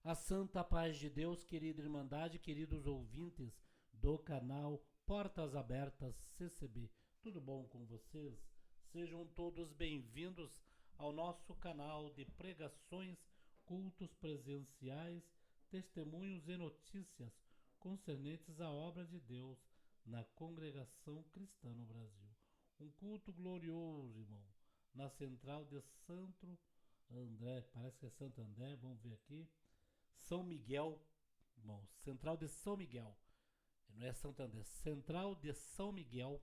A santa paz de Deus, querida Irmandade, queridos ouvintes do canal Portas Abertas CCB. Tudo bom com vocês? Sejam todos bem-vindos ao nosso canal de pregações, cultos presenciais, testemunhos e notícias concernentes à obra de Deus na congregação cristã no Brasil. Um culto glorioso, irmão, na central de Santo André, parece que é Santo André, vamos ver aqui. São Miguel, bom, Central de São Miguel, não é Santander, Central de São Miguel,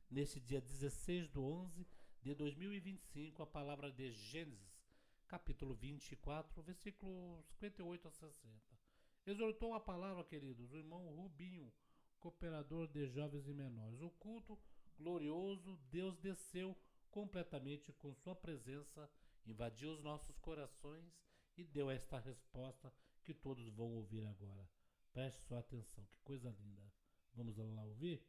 neste dia 16/11/2025, a palavra de Gênesis, capítulo 24, versículo 58 a 60. Exortou a palavra, queridos, o irmão Rubinho, cooperador de jovens e menores. O culto glorioso, Deus desceu completamente com sua presença, invadiu os nossos corações e deu esta resposta que todos vão ouvir agora. Preste sua atenção, que coisa linda. Vamos lá ouvir?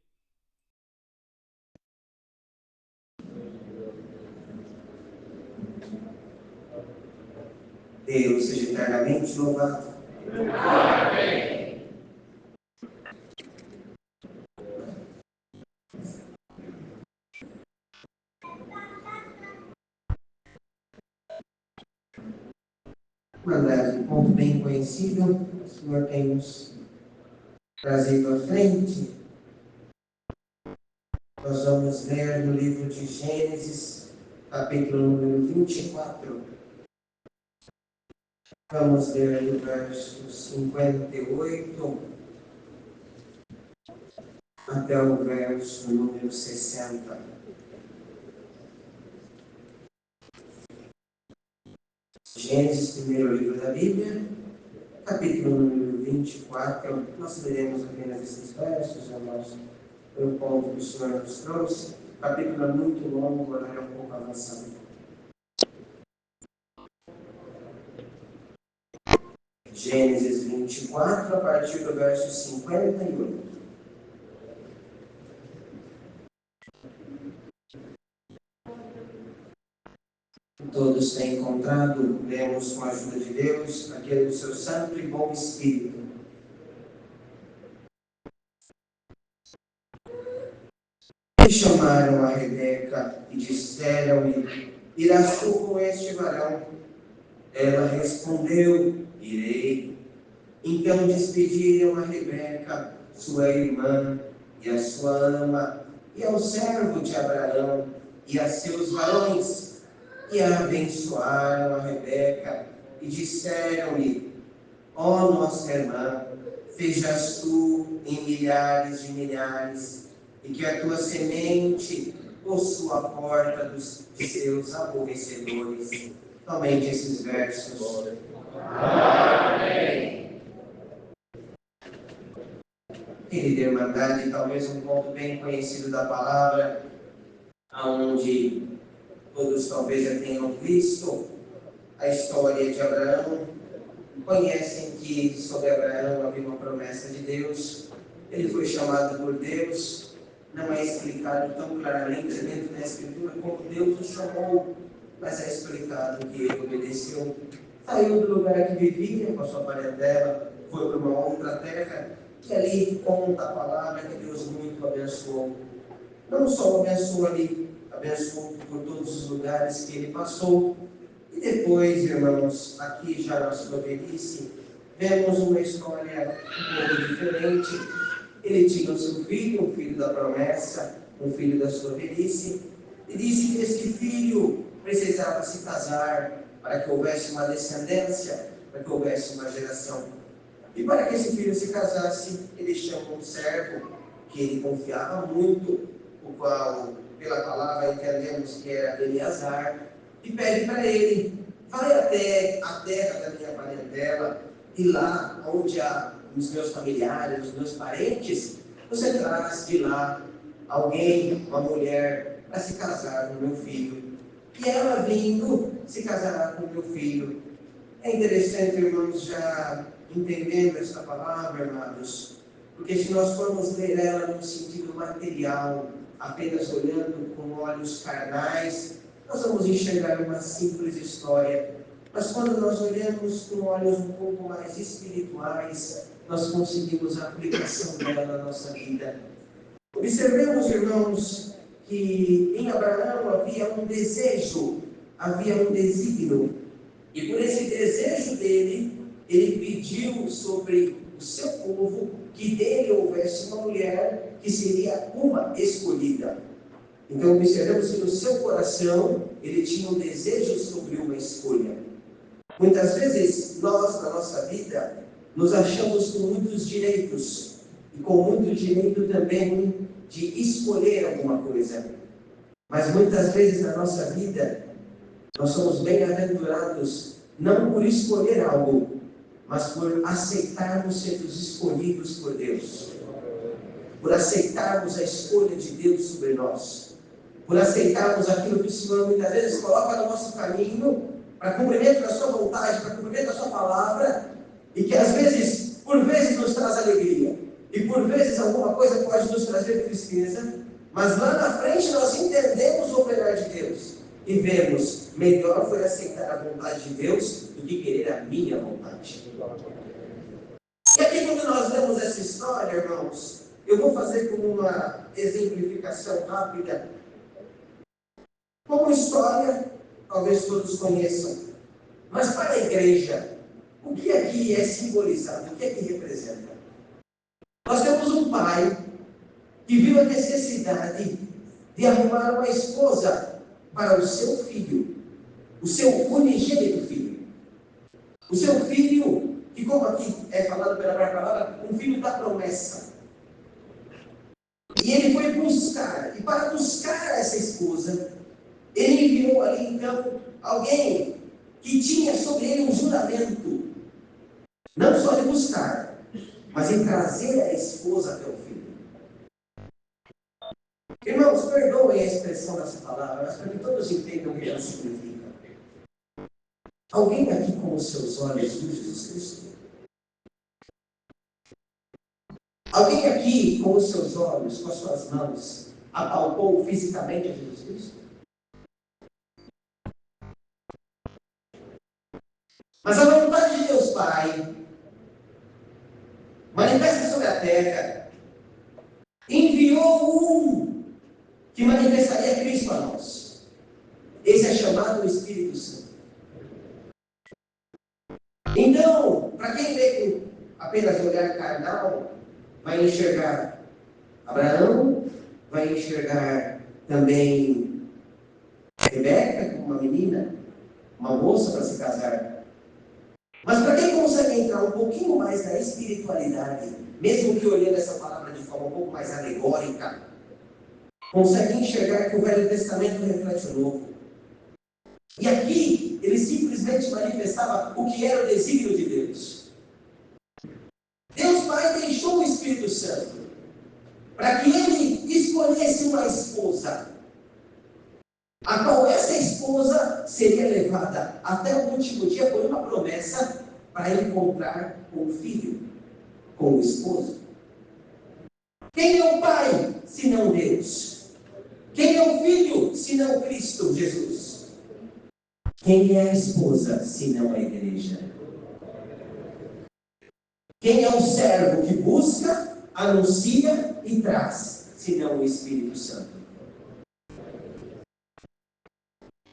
Deus seja eternamente louvado. Amém. Um ponto bem conhecido, o Senhor tem nos trazido à frente. Nós vamos ler no livro de Gênesis, capítulo número 24. Vamos ler o verso 58 até o verso número 60. Gênesis, primeiro livro da Bíblia, capítulo número 24. Nós leremos apenas esses versos, amados, pelo ponto que o Senhor nos trouxe. O capítulo é muito longo, o horário é um pouco avançado. Gênesis 24, a partir do verso 58. Todos têm encontrado, lemos com a ajuda de Deus, aquele do seu santo e bom Espírito. E chamaram a Rebeca e disseram-lhe: irás tu com este varão? Ela respondeu: irei. Então despediram a Rebeca, sua irmã, e a sua ama, e ao servo de Abraão, e a seus varões, e abençoaram a Rebeca, e disseram-lhe: ó nossa irmã, sejas tu em milhares de milhares, e que a tua semente possua a porta de seus aborrecedores. Somente esses versos. Amém. Querida Irmandade, talvez um ponto bem conhecido da palavra, onde todos talvez já tenham visto a história de Abraão, conhecem que sobre Abraão havia uma promessa de Deus, ele foi chamado por Deus, não é explicado tão claramente dentro da Escritura como Deus o chamou, mas é explicado que ele obedeceu, saiu do lugar que vivia com a sua parentela, foi para uma outra terra, e ali conta a palavra que Deus muito abençoou. Não só abençoou ali, abençoou por todos os lugares que ele passou. E depois, irmãos, aqui já na sua velhice, vemos uma história um pouco diferente. Ele tinha o seu filho, o filho da promessa, um filho da sua velhice, e disse que este filho precisava se casar para que houvesse uma descendência, para que houvesse uma geração. E para que esse filho se casasse, ele chamou um servo que ele confiava muito, o qual, pela palavra, entendemos que era Eleazar, e pede para ele: vai até a terra da minha parentela, e lá onde há os meus familiares, os meus parentes, você traz de lá alguém, uma mulher, para se casar com meu filho. E ela vindo, se casará com meu filho. É interessante, irmãos, já entendendo esta palavra, amados, porque se nós formos ler ela no sentido material, apenas olhando com olhos carnais, nós vamos enxergar uma simples história. Mas quando nós olhamos com olhos um pouco mais espirituais, nós conseguimos a aplicação dela na nossa vida. Observemos, irmãos, que em Abraão havia um desejo, havia um desígnio. E por esse desejo dele, ele pediu sobre o seu povo que dele houvesse uma mulher que seria uma escolhida. Então observamos que no seu coração ele tinha um desejo sobre uma escolha. Muitas vezes nós, na nossa vida, nos achamos com muitos direitos e com muito direito também de escolher alguma coisa. Mas muitas vezes na nossa vida, nós somos bem-aventurados não por escolher algo, mas por aceitarmos sermos escolhidos por Deus. Por aceitarmos a escolha de Deus sobre nós. Por aceitarmos aquilo que o Senhor muitas vezes coloca no nosso caminho, para cumprimento da sua vontade, para cumprimento da sua palavra, e que às vezes, por vezes nos traz alegria, e por vezes alguma coisa pode nos trazer tristeza, mas lá na frente nós entendemos o operar de Deus, e vemos, melhor foi aceitar a vontade de Deus, do que querer a minha vontade. E aqui quando nós lemos essa história, irmãos, eu vou fazer como uma exemplificação rápida. Como história, talvez todos conheçam, mas para a igreja, o que aqui é simbolizado? O que aqui representa? Nós temos um pai que viu a necessidade de arrumar uma esposa para o seu filho, o seu unigênito filho. O seu filho, que como aqui é falado pela palavra, um filho da promessa. E ele foi buscar, e para buscar essa esposa, ele enviou ali então alguém que tinha sobre ele um juramento, não só de buscar, mas em trazer a esposa até o filho. Irmãos, perdoem a expressão dessa palavra, mas para que todos entendam o que ela significa. Alguém aqui com os seus olhos viu Jesus Cristo? Alguém aqui com os seus olhos, com as suas mãos, apalpou fisicamente a Jesus Cristo? Mas a vontade de Deus Pai manifesta sobre a terra, enviou um que manifestaria Cristo a nós. Esse é chamado o Espírito Santo. Então, para quem vê com apenas olhar carnal, vai enxergar Abraão, vai enxergar também Rebeca como uma menina, uma moça para se casar. Mas para quem consegue entrar um pouquinho mais na espiritualidade, mesmo que olhando essa palavra de forma um pouco mais alegórica, consegue enxergar que o Velho Testamento reflete o Novo. E aqui, ele simplesmente manifestava o que era o desígnio de Deus. Deus Pai deixou o Espírito Santo para que ele escolhesse uma esposa, a qual essa esposa seria levada até o último dia por uma promessa para encontrar com o filho, com o esposo. Quem é o pai, senão Deus? Quem é o filho, senão Cristo Jesus? Quem é a esposa, senão a igreja? Quem é o servo que busca, anuncia e traz, senão o Espírito Santo?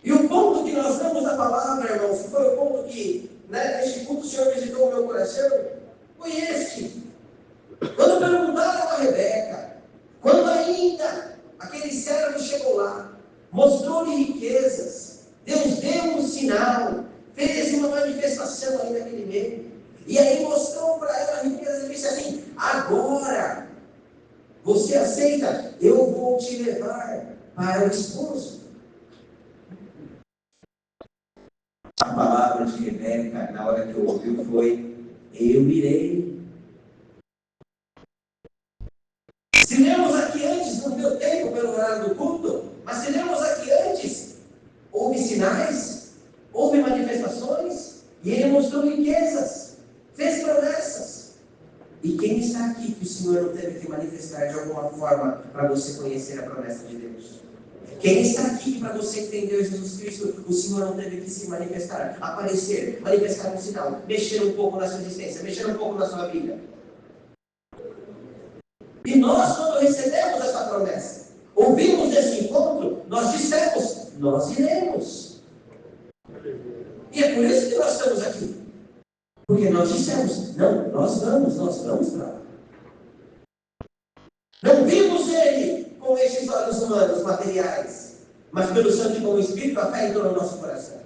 E o ponto que nós damos da palavra, irmãos, que foi o ponto que, neste culto, o Senhor visitou o meu coração, foi este. Quando perguntaram a Rebeca, quando ainda aquele servo chegou lá, mostrou-lhe riquezas, Deus deu um sinal, fez uma manifestação ali naquele meio, e aí mostrou para ela a riqueza e disse assim: agora, você aceita? Eu vou te levar para o esposo. A palavra de Rebeca, na hora que eu ouvi, foi: eu irei. Se lemos aqui antes, não deu tempo pelo horário do culto, mas se lemos aqui antes, houve sinais, houve manifestações, e ele mostrou riquezas, fez promessas. E quem está aqui que o Senhor não teve que manifestar de alguma forma para você conhecer a promessa de Deus? Quem está aqui para você entender Jesus Cristo, o Senhor não teve que se manifestar, aparecer, manifestar um sinal, mexer um pouco na sua existência, mexer um pouco na sua vida. E nós, quando recebemos essa promessa, ouvimos esse encontro, nós dissemos, nós iremos. E é por isso que nós estamos aqui. Porque nós dissemos, não, nós vamos para lá. Não vimos ele com estes olhos humanos, materiais, mas pelo santo e bom Espírito, a fé entrou no nosso coração.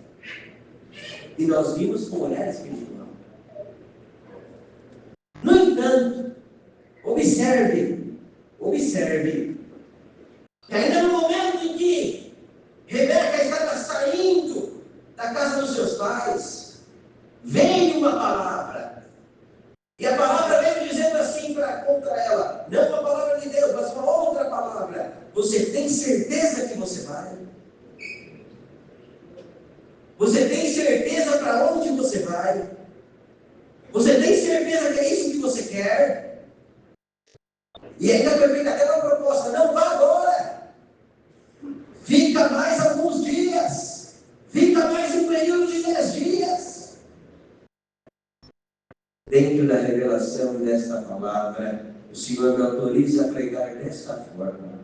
E nós vimos com o olhar espiritual. No entanto, observe, que ainda no momento em que Rebeca estava saindo da casa dos seus pais, veio uma palavra. E a palavra veio dizendo assim contra ela, não uma palavra de Deus, mas uma outra palavra. Você tem certeza que você vai? Você tem certeza para onde você vai? Você tem certeza que é isso que você quer? E ainda foi feita até uma proposta, não vá agora. Fica mais alguns dias. Fica mais um período de 10 dias. Dentro da revelação desta palavra, o Senhor me autoriza a pregar desta forma.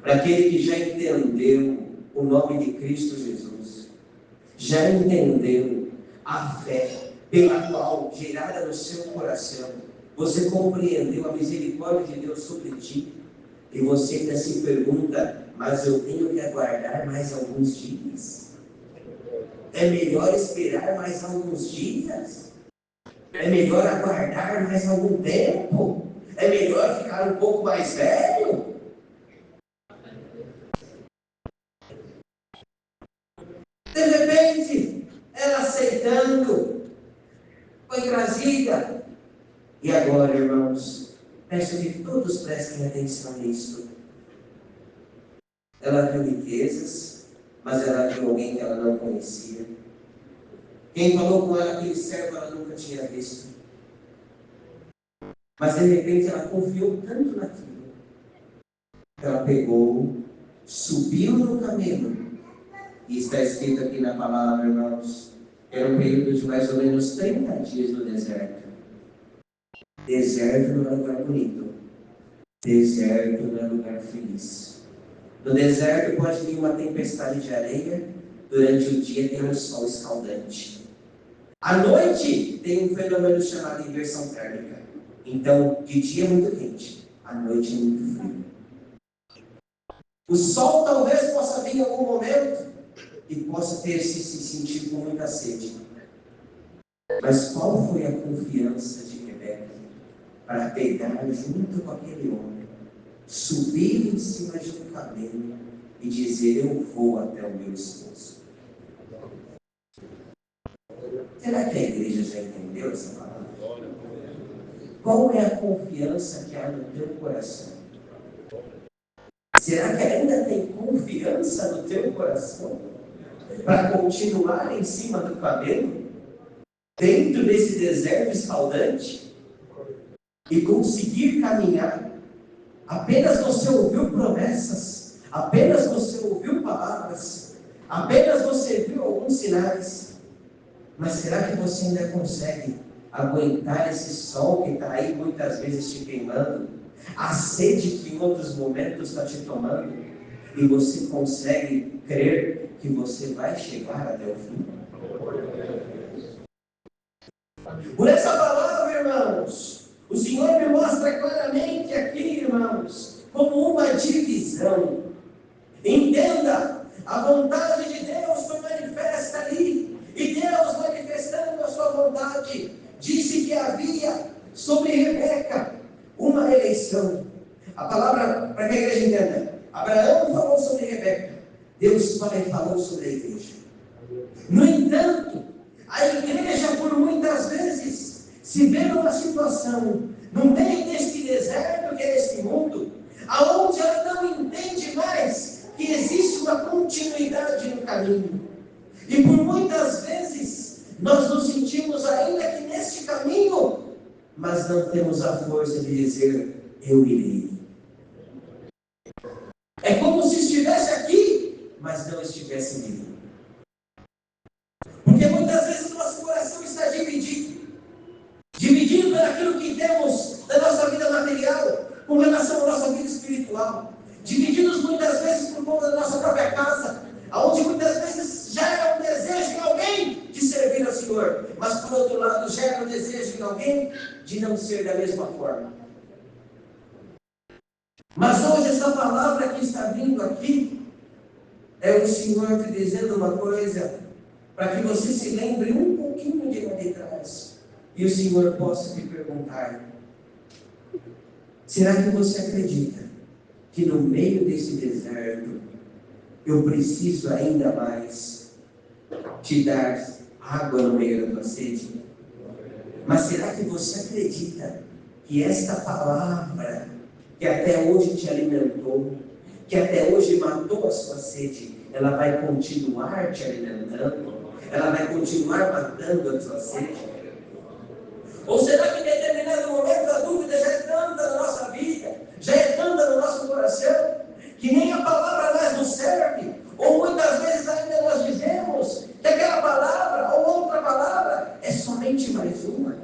Para aquele que já entendeu o nome de Cristo Jesus, já entendeu a fé pela qual, gerada no seu coração, você compreendeu a misericórdia de Deus sobre ti, e você ainda se pergunta, mas eu tenho que aguardar mais alguns dias? É melhor esperar mais alguns dias? É melhor aguardar mais algum tempo? É melhor ficar um pouco mais velho? De repente, ela aceitando, foi trazida. E agora, irmãos, peço que todos prestem atenção nisso. Ela viu riquezas, mas ela viu alguém que ela não conhecia. Quem falou com ela aquele servo, ela nunca tinha visto. Mas de repente ela confiou tanto naquilo, que ela pegou, subiu no camelo, e está escrito aqui na palavra, irmãos, era um período de mais ou menos 30 dias no deserto. Deserto não é lugar bonito. Deserto não é lugar feliz. No deserto pode vir uma tempestade de areia, durante o dia tem um sol escaldante. À noite tem um fenômeno chamado inversão térmica. Então, de dia é muito quente, à noite é muito frio. O sol talvez possa vir em algum momento e possa ter se sentido com muita sede. Mas qual foi a confiança de Rebeca para pegar junto com aquele homem, subir em cima de um camelo e dizer, eu vou até o meu esposo? Será que a igreja já entendeu essa palavra? Qual é a confiança que há no teu coração? Será que ainda tem confiança no teu coração para continuar em cima do camelo, dentro desse deserto escaldante, e conseguir caminhar? Apenas você ouviu promessas, apenas você ouviu palavras, apenas você viu alguns sinais, mas será que você ainda consegue aguentar esse sol que está aí muitas vezes te queimando, a sede que em outros momentos está te tomando, e você consegue crer que você vai chegar até o fim? Por essa palavra, irmãos, o Senhor me mostra claramente aqui, irmãos, como uma divisão. Entenda, a vontade de Deus foi manifesta ali, e Deus, manifestando a sua vontade, disse que havia sobre Rebeca uma eleição. A palavra, para que a igreja entenda, Abraão falou sobre Rebeca, Deus falou sobre a igreja. No entanto, a igreja por muitas vezes se vê numa situação, no meio deste deserto que é este mundo, aonde ela não entende mais que existe uma continuidade no caminho. E por muitas vezes nós nos sentimos ainda que neste caminho, mas não temos a força de dizer, eu irei. É como se estivesse aqui, mas não estivesse vivo. Porque muitas vezes o nosso coração está dividido por aquilo que temos da nossa vida material, com relação à nossa vida espiritual. Divididos muitas vezes por conta da nossa própria casa, onde muitas vezes gera um desejo em alguém de servir ao Senhor, mas por outro lado gera um desejo em alguém de não ser da mesma forma. Mas hoje essa palavra que está vindo aqui é o Senhor te dizendo uma coisa, para que você se lembre um pouquinho de lá de trás, e o Senhor possa te perguntar: será que você acredita que no meio desse deserto eu preciso ainda mais te dar água no meio da tua sede? Mas será que você acredita que esta palavra que até hoje te alimentou, que até hoje matou a sua sede, ela vai continuar te alimentando? Ela vai continuar matando a sua sede? Ou será que em determinado momento a dúvida já é tanta na nossa vida, já é tanta no nosso coração, que nem a palavra mais nos serve? Ou muitas vezes ainda nós dizemos que aquela palavra ou outra palavra é somente mais uma.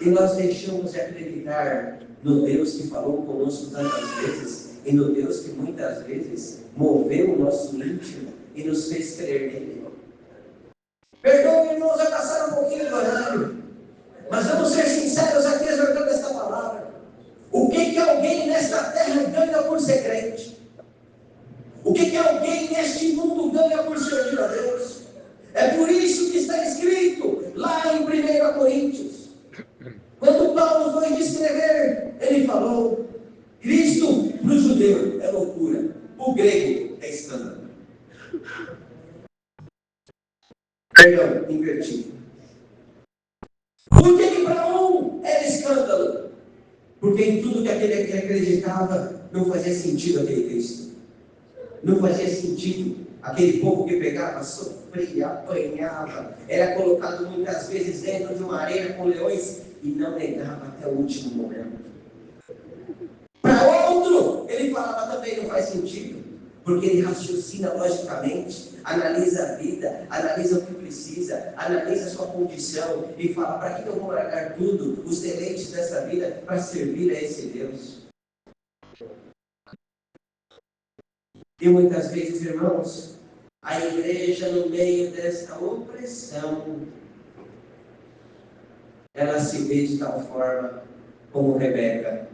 E nós deixamos de acreditar no Deus que falou conosco tantas vezes, e no Deus que muitas vezes moveu o nosso íntimo e nos fez crer nele. Perdoe, irmãos, vai passar um pouquinho do horário, mas vamos ser sinceros aqui exortando esta palavra. O que alguém nesta terra ganha por ser crente? O que alguém neste mundo ganha por servir a Deus? É por isso que está escrito lá em 1 Coríntios. Quando Paulo foi descrever, ele falou: Cristo para o judeu é loucura, o grego é escândalo. Perdão, invertido. Por que para um era escândalo? Porque em tudo que aquele acreditava não fazia sentido aquele Cristo. Não fazia sentido. Aquele povo que pegava, sofria, apanhava, era colocado muitas vezes dentro de uma arena com leões e não negava até o último momento. Para outro, ele falava também não faz sentido, porque ele raciocina logicamente, analisa a vida, analisa o que precisa, analisa a sua condição e fala: para que eu vou largar tudo, os deleites dessa vida, para servir a esse Deus? E muitas vezes, irmãos, a igreja, no meio desta opressão, ela se vê de tal forma como Rebeca.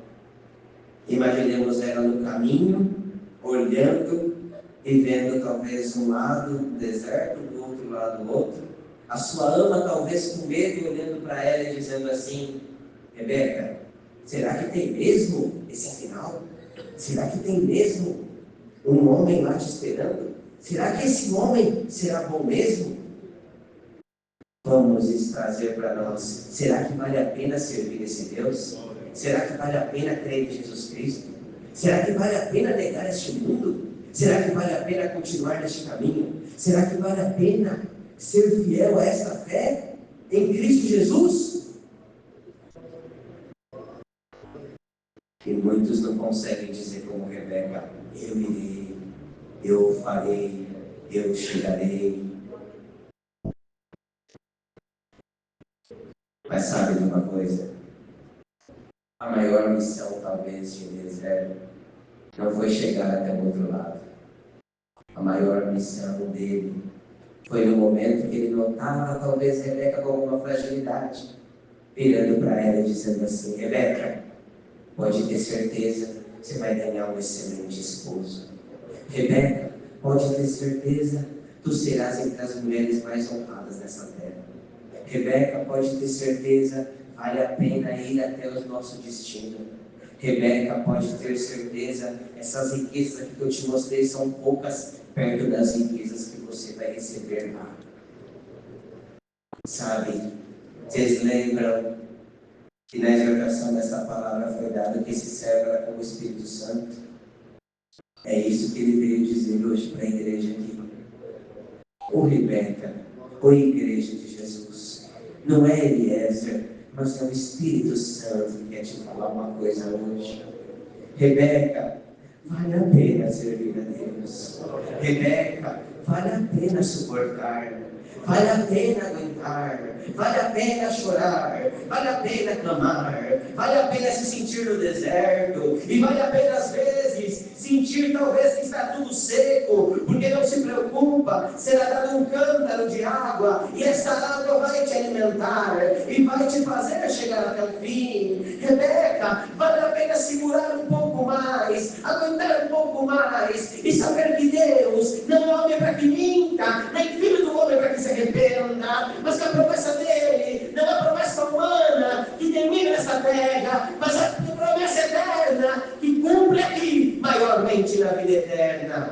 Imaginemos ela no caminho, olhando e vendo talvez um lado deserto, do outro lado outro. A sua ama talvez com medo, olhando para ela e dizendo assim: Rebeca, será que tem mesmo esse final? Será que tem mesmo um homem lá te esperando? Será que esse homem será bom mesmo? Vamos trazer para nós: será que vale a pena servir esse Deus? Será que vale a pena crer em Jesus Cristo? Será que vale a pena negar este mundo? Será que vale a pena continuar neste caminho? Será que vale a pena ser fiel a esta fé em Cristo Jesus? E muitos não conseguem dizer como Rebeca: eu irei, eu farei, eu chegarei. Mas sabe de uma coisa? A maior missão talvez de Eliezer não foi chegar até o outro lado. A maior missão dele foi no momento que ele notava talvez Rebeca com alguma fragilidade, virando para ela e dizendo assim: Rebeca, pode ter certeza, você vai ganhar um excelente esposo. Rebeca, pode ter certeza, tu serás entre as mulheres mais honradas dessa terra. Rebeca, pode ter certeza, vale a pena ir até o nosso destino. Rebeca, pode ter certeza, essas riquezas que eu te mostrei são poucas perto das riquezas que você vai receber lá. Sabe, vocês lembram que na exortação dessa palavra foi dado que esse servo era como o Espírito Santo? É isso que ele veio dizer hoje para a igreja aqui. Ô Rebeca, ô igreja de Jesus, não é Eliezer, mas é o Espírito Santo que quer te falar uma coisa hoje. Rebeca, vale a pena servir a Deus. Rebeca, vale a pena suportar. Vale a pena aguentar, vale a pena chorar, vale a pena clamar, vale a pena se sentir no deserto, e vale a pena às vezes sentir talvez que está tudo seco, porque não se preocupa, será dado um cântaro de água, e essa água vai te alimentar, e vai te fazer chegar até o fim. Rebeca, vale a pena segurar um pouco mais, aguentar um pouco mais, e saber que Deus não é homem para que minta, nem filho do homem para que se arrependa, mas que a promessa dele não é promessa humana que termina nessa terra, mas a promessa eterna que cumpre aqui, maiormente na vida eterna.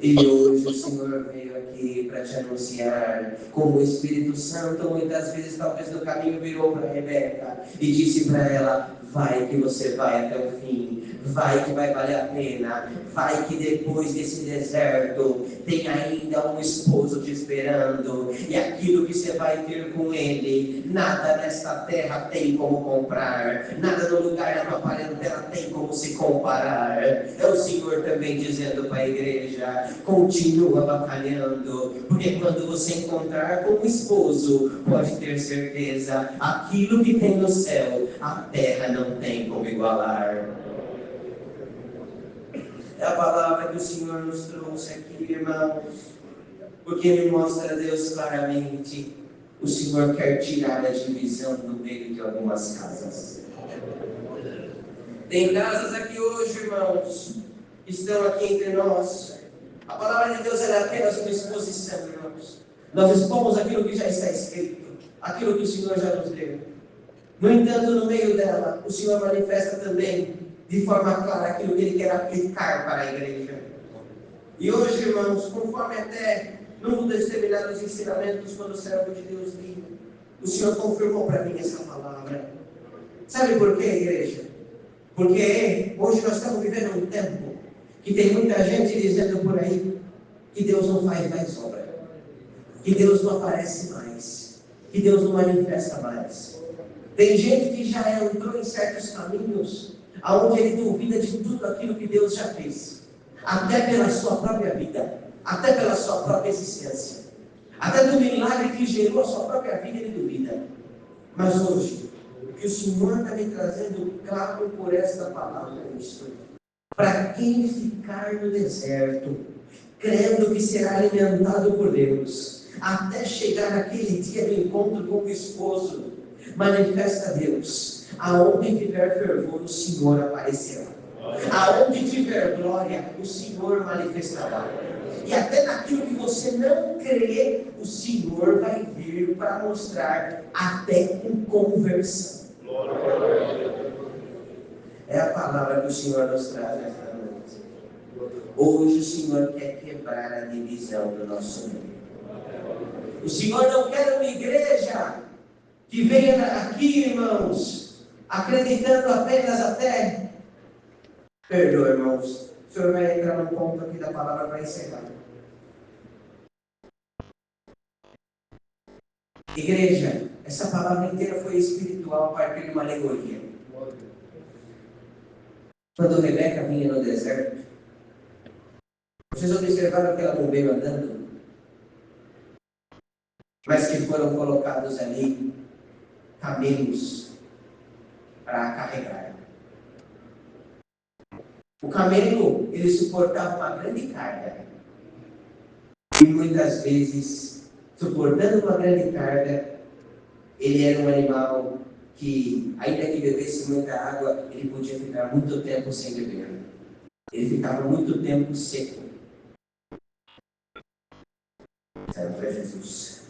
E hoje o Senhor veio aqui para te anunciar como o Espírito Santo muitas vezes talvez no caminho virou para Rebeca e disse para ela: vai que você vai até o fim, vai que vai valer a pena, vai que depois desse deserto tem ainda um esposo te esperando, e aquilo que você vai ter com ele, nada nesta terra tem como comprar, nada no lugar da tua parentela tem como se comparar. É o Senhor também dizendo para a igreja: continua batalhando, porque quando você encontrar com o esposo, pode ter certeza, aquilo que tem no céu, a terra não tem como igualar. É a palavra que o Senhor nos trouxe aqui, irmãos, porque me mostra Deus claramente. O Senhor quer tirar a divisão do meio de algumas casas. Tem casas aqui hoje, irmãos, que estão aqui entre nós. A palavra de Deus é apenas uma exposição, irmãos. Nós expomos aquilo que já está escrito, aquilo que o Senhor já nos deu. No entanto, no meio dela, o Senhor manifesta também de forma clara aquilo que Ele quer aplicar para a igreja. E hoje, irmãos, conforme até num determinados ensinamentos, quando o servo de Deus li, o Senhor confirmou para mim essa palavra. Sabe por quê, igreja? Porque hoje nós estamos vivendo um tempo que tem muita gente dizendo por aí que Deus não faz mais obra, que Deus não aparece mais, que Deus não manifesta mais. Tem gente que já entrou em certos caminhos onde ele duvida de tudo aquilo que Deus já fez, até pela sua própria vida, até pela sua própria existência, até do milagre que gerou a sua própria vida ele duvida. Mas hoje, o que o Senhor está me trazendo claro por esta palavra é isso: para quem ficar no deserto, crendo que será alimentado por Deus, até chegar naquele dia do encontro com o esposo, manifesta Deus: aonde tiver fervor, o Senhor aparecerá, aonde tiver glória, o Senhor manifestará, e até naquilo que você não crê, o Senhor vai vir para mostrar até com conversão. É a palavra que o Senhor nos traz nesta noite. Hoje o Senhor quer quebrar a divisão do nosso meio. O Senhor não quer uma igreja que venha aqui, irmãos, acreditando apenas até. Perdoa, irmãos, o Senhor vai entrar num ponto aqui da palavra para encerrar. Igreja, essa palavra inteira foi espiritual a partir de uma alegoria. Quando Rebeca vinha no deserto, vocês observaram que ela não veio andando, mas que foram colocados ali camelos para carregar. O camelo, ele suportava uma grande carga. E muitas vezes, suportando uma grande carga, ele era um animal que, ainda que bebesse muita água, ele podia ficar muito tempo sem beber. Ele ficava muito tempo seco. Serve para Jesus.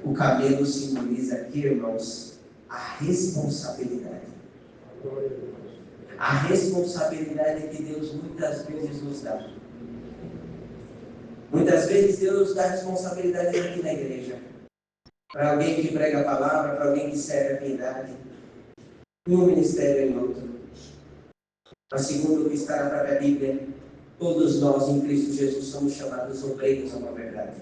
O camelo simboliza aqui, irmãos, a responsabilidade. A responsabilidade que Deus muitas vezes nos dá. Muitas vezes Deus dá responsabilidade aqui na igreja. Para alguém que prega a palavra, para alguém que serve a piedade. E um ministério em outro. Mas segundo o que está na própria Bíblia, todos nós em Cristo Jesus somos chamados obreiros a uma verdade.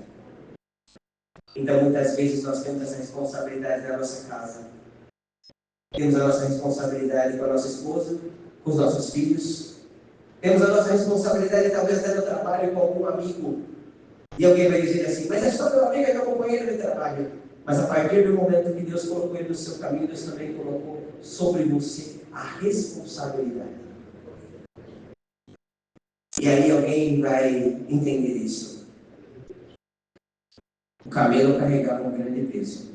Então muitas vezes nós temos essa responsabilidade na nossa casa. Temos a nossa responsabilidade com a nossa esposa, com os nossos filhos. Temos a nossa responsabilidade talvez até no trabalho com algum amigo. E alguém vai dizer assim, mas é só meu amigo, é meu companheiro de trabalho. Mas a partir do momento que Deus colocou ele no seu caminho, Deus também colocou sobre você a responsabilidade. E aí alguém vai entender isso. O camelo carregava um grande peso.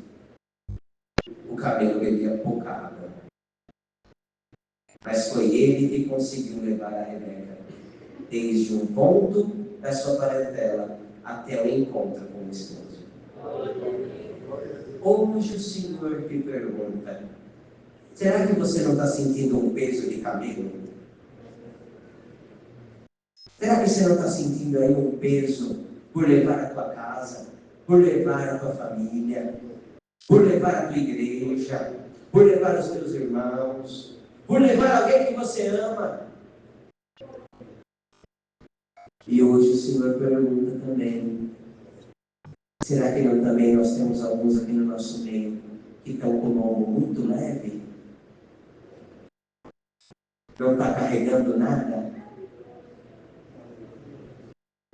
O camelo bebia pouca água. Mas foi ele que conseguiu levar a Rebeca desde um ponto da sua parentela até o encontro com o esposo. Hoje o Senhor te pergunta, será que você não está sentindo um peso de camelo? Será que você não está sentindo aí um peso por levar a tua casa, por levar a tua família, por levar a tua igreja, por levar os teus irmãos, por levar alguém que você ama? E hoje o Senhor pergunta também, será que não também nós temos alguns aqui no nosso meio que estão com o ombro muito leve? Não está carregando nada?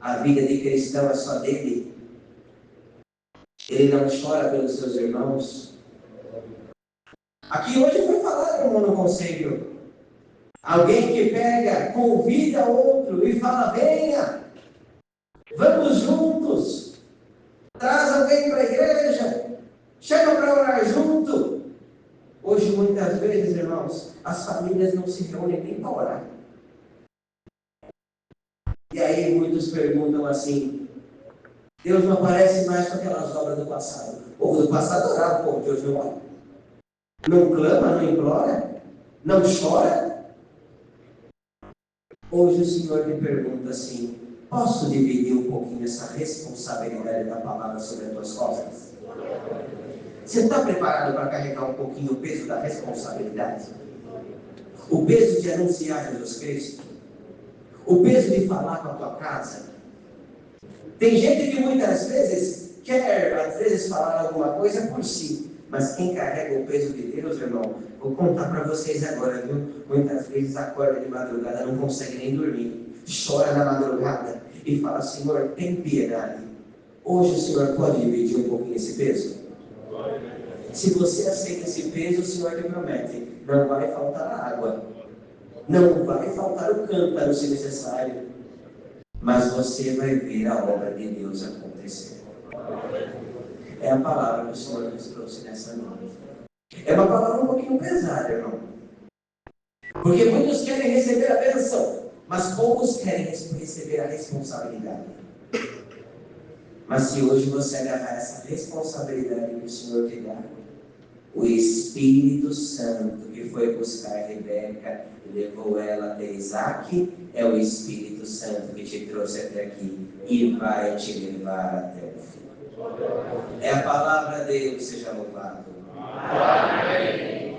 A vida de cristão é só dele? Ele não chora pelos seus irmãos? Aqui hoje foi falado como no conselho. Alguém que pega, convida outro e fala, venha, vamos juntos, traz alguém para a igreja, chama para orar junto. Hoje, muitas vezes, irmãos, as famílias não se reúnem nem para orar. E aí muitos perguntam assim, Deus não aparece mais com aquelas obras do passado. O povo do passado orava, o povo de hoje não ora. Não clama, não implora, não chora. Hoje o Senhor me pergunta assim, posso dividir um pouquinho essa responsabilidade da palavra sobre as tuas costas? Você está preparado para carregar um pouquinho o peso da responsabilidade? O peso de anunciar Jesus Cristo? O peso de falar com a tua casa? Tem gente que muitas vezes quer, às vezes, falar alguma coisa por si, mas quem carrega o peso de Deus, irmão, vou contar para vocês agora, viu? Muitas vezes acorda de madrugada, não consegue nem dormir, chora na madrugada e fala, Senhor, tem piedade. Hoje o Senhor pode dividir um pouquinho esse peso? Se você aceita esse peso, o Senhor te promete, não vai faltar água, não vai faltar o cântaro se necessário, mas você vai ver a obra de Deus acontecer. É a palavra que o Senhor nos trouxe nessa noite. É uma palavra um pouquinho pesada, irmão. Porque muitos querem receber a bênção, mas poucos querem receber a responsabilidade. Mas se hoje você agarrar essa responsabilidade que o Senhor te dá, o Espírito Santo que foi buscar Rebeca e levou ela até Isaac, é o Espírito Santo que te trouxe até aqui e vai te levar até o fim. É a palavra de Deus, seja louvado. Amém.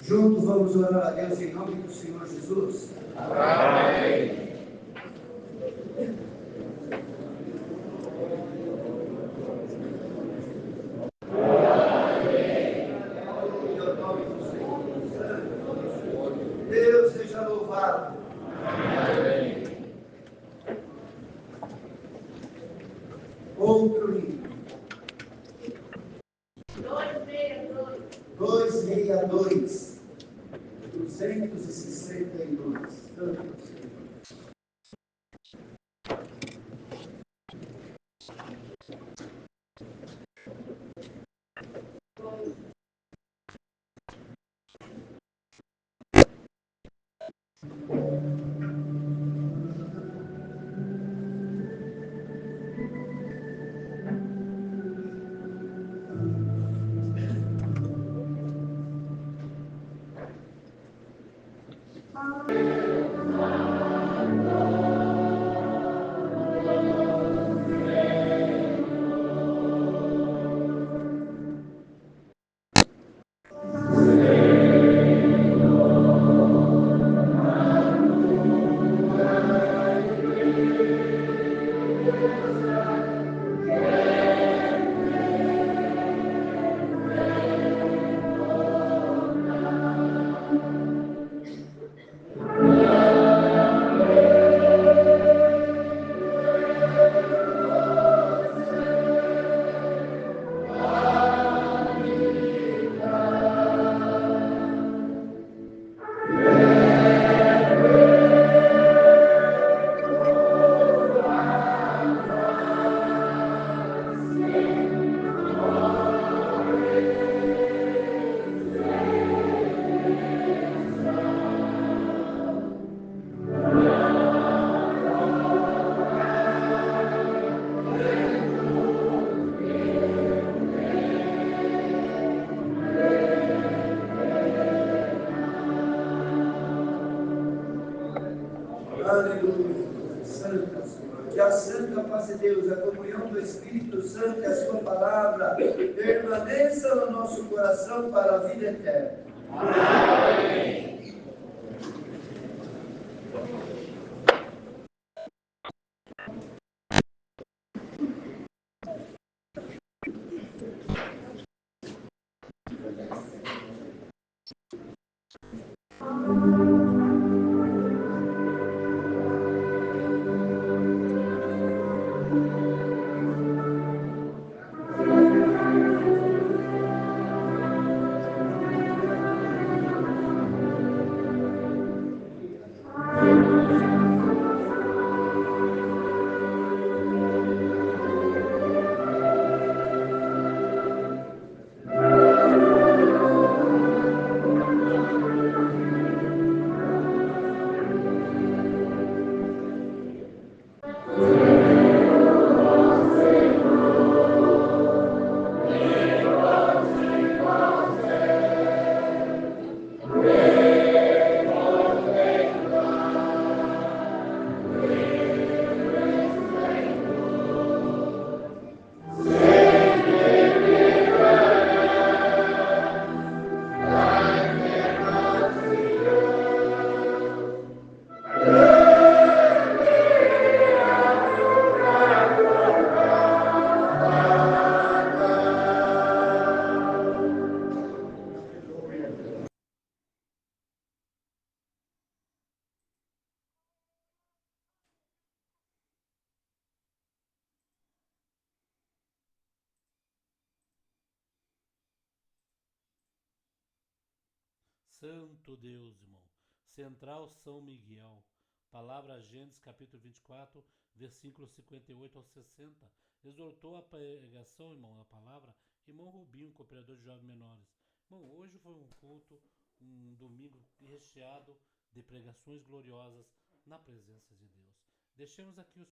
Juntos vamos orar a Deus em nome do Senhor Jesus. Amém. Deus seja louvado. Amém. Outro livro. 262. 262. graça de Deus, a comunhão do Espírito Santo e a sua palavra permaneça no nosso coração para a vida eterna. Amém. Santo Deus, irmão. Central São Miguel. Palavra Gênesis, capítulo 24, versículos 58 ao 60. Exortou a pregação, irmão, a palavra, irmão Rubinho, cooperador de jovens menores. Irmão, hoje foi um culto, um domingo recheado de pregações gloriosas na presença de Deus. Deixemos aqui os